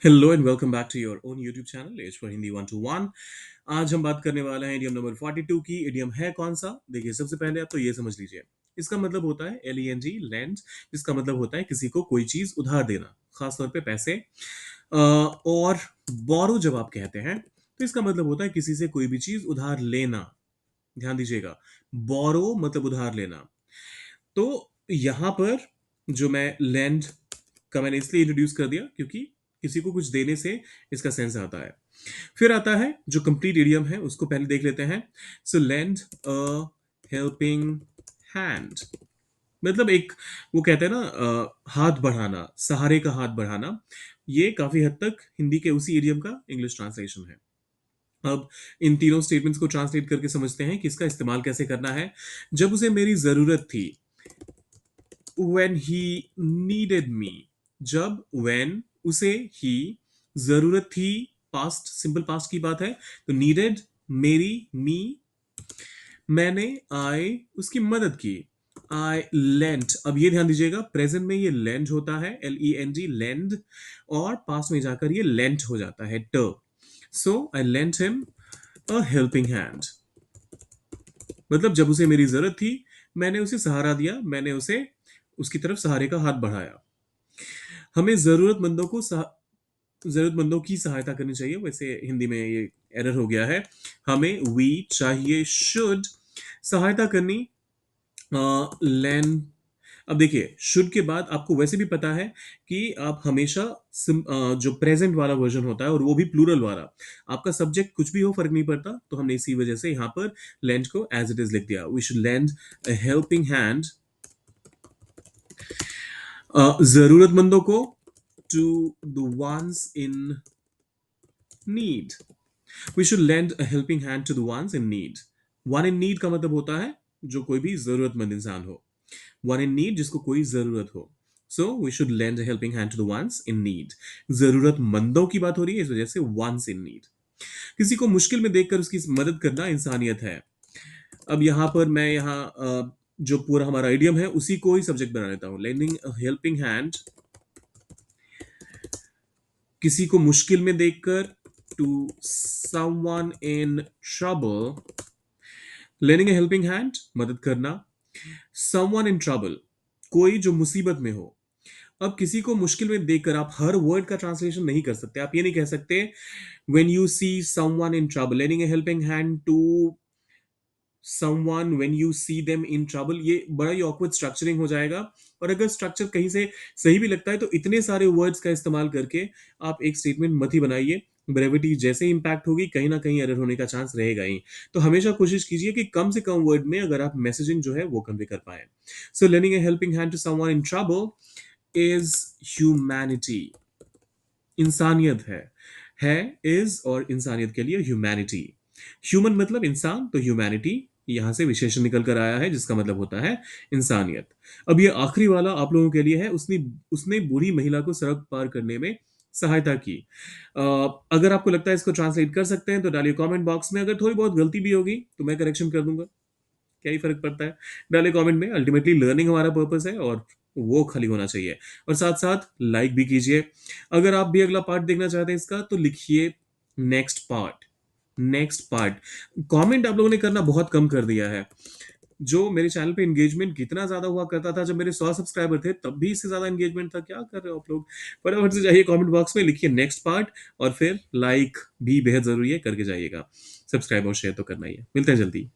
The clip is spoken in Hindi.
Hello and welcome back to your own YouTube channel as for Hindi 121। आज हम बात करने वाले हैं इडियम नंबर 42 की। इडियम है कौन सा? देखिए, सबसे पहले आप तो ये समझ लीजिए, इसका मतलब होता है LENG, लैंड, जिसका मतलब होता है किसी को कोई चीज उधार देना, खासतौर पे पैसे। और बोरो जब आप कहते हैं तो इसका मतलब होता है किसी से कोई भी चीज उधार लेना। ध्यान दीजिएगा, बोरो मतलब उधार लेना। तो यहां पर जो मैं लैंड का मैंने इसलिए इंट्रोड्यूस कर दिया क्योंकि किसी को कुछ देने से इसका सेंस आता है। फिर आता है जो कंप्लीट इडियम है, उसको पहले देख लेते हैं। सो लेंड अ हेल्पिंग हैंड, मतलब एक, वो कहते हैं ना, हाथ बढ़ाना, सहारे का हाथ बढ़ाना। ये काफी हद तक हिंदी के उसी इडियम का इंग्लिश ट्रांसलेशन है। अब इन तीनों स्टेटमेंट्स को ट्रांसलेट करके समझते हैं कि इसका इस्तेमाल कैसे करना है। जब उसे मेरी जरूरत थी, when he needed me, जब when उसे he जरूरत थी, पास्ट, सिंपल पास्ट की बात है, तो needed मेरी, me मैंने, I उसकी मदद की, I lent। अब ये ध्यान दीजिएगा, प्रेजेंट में ये lend होता है, LEND, lend, और पास्ट में जाकर ये lent हो जाता है, t। So I lent him a helping hand, मतलब जब उसे मेरी जरूरत थी, मैंने उसे सहारा दिया, मैंने उसे उसकी तरफ सहारे का हाथ बढ़ाया। हमें जरूरतमंदों की सहायता करनी चाहिए। वैसे हिंदी में ये एरर हो गया है, हमें वी चाहिए, शुड सहायता करनी, लैंड। अब देखिए, शुड के बाद आपको वैसे भी पता है कि आप हमेशा जो प्रेजेंट वाला वर्जन होता है और वो भी प्लूरल वाला, आपका सब्जेक्ट कुछ भी हो फर्क नहीं पड़ता। तो हमने इसी वजह से यहाँ पर लैंड को एज इट इज लिख दिया। We should land a helping hand, जरूरतमंदों को, to the ones in need. We should lend a helping hand to the ones in need। one in need का मतलब होता है जो कोई भी जरूरतमंद इंसान हो। one in need जिसको कोई जरूरत हो। So we should lend a helping hand to the ones in need। जरूरतमंदों की बात हो रही है, इस वजह से ones in need। किसी को मुश्किल में देखकर उसकी मदद करना इंसानियत है। अब यहां पर मैं जो पूरा हमारा आइडियम है उसी को ही सब्जेक्ट बना लेता हूं। lending a helping hand, किसी को मुश्किल में देखकर, to someone in trouble। Lending a helping hand, मदद करना, समवन इन ट्रबल, कोई जो मुसीबत में हो। अब किसी को मुश्किल में देखकर आप हर वर्ड का ट्रांसलेशन नहीं कर सकते। आप ये नहीं कह सकते when you see someone in trouble, lending a helping hand to someone when you see them in trouble. ये बड़ा ही ऑकवर्ड स्ट्रक्चरिंग हो जाएगा। और अगर स्ट्रक्चर कहीं से सही भी लगता है तो इतने सारे वर्ड्स का इस्तेमाल करके आप एक स्टेटमेंट मत ही बनाइए। ब्रेविटी जैसे इंपैक्ट होगी, कहीं ना कहीं एरर होने का चांस रहेगा ही। तो हमेशा कोशिश कीजिए कि कम से कम वर्ड में अगर आप मैसेजिंग जो है वो कन्वे कर पाए। So lending a helping hand to someone in trouble is humanity, इंसानियत है इज, और इंसानियत के लिए ह्यूमैनिटी। ह्यूमन मतलब इंसान, तो ह्यूमैनिटी यहां से विशेषण निकल कर आया है जिसका मतलब होता है इंसानियत। अब ये आखिरी वाला आप लोगों के लिए है। उसने उसने बूढ़ी महिला को सड़क पार करने में सहायता की। अ, अगर आपको लगता है इसको ट्रांसलेट कर सकते हैं तो डालिए कमेंट बॉक्स में। अगर थोड़ी बहुत गलती भी होगी तो मैं करेक्शन कर दूंगा, क्या ही फर्क पड़ता है। डाले कमेंट में, अल्टीमेटली लर्निंग हमारा पर्पस है और वो खाली होना चाहिए। और साथ साथ लाइक भी कीजिए। अगर आप भी अगला पार्ट देखना चाहते हैं इसका तो लिखिए next part, next part. Comment आप लोगों ने करना बहुत कम कर दिया है। जो मेरे चैनल पे एंगेजमेंट कितना ज्यादा हुआ करता था जब मेरे 100 सब्सक्राइबर थे, तब भी इससे ज्यादा एंगेजमेंट था। क्या कर रहे हो आप लोग? फटाफट से जाइए कमेंट बॉक्स में, लिखिए नेक्स्ट पार्ट, और फिर लाइक भी बेहद जरूरी है, करके जाइएगा। सब्सक्राइब और शेयर तो करना ही है। मिलते हैं जल्दी।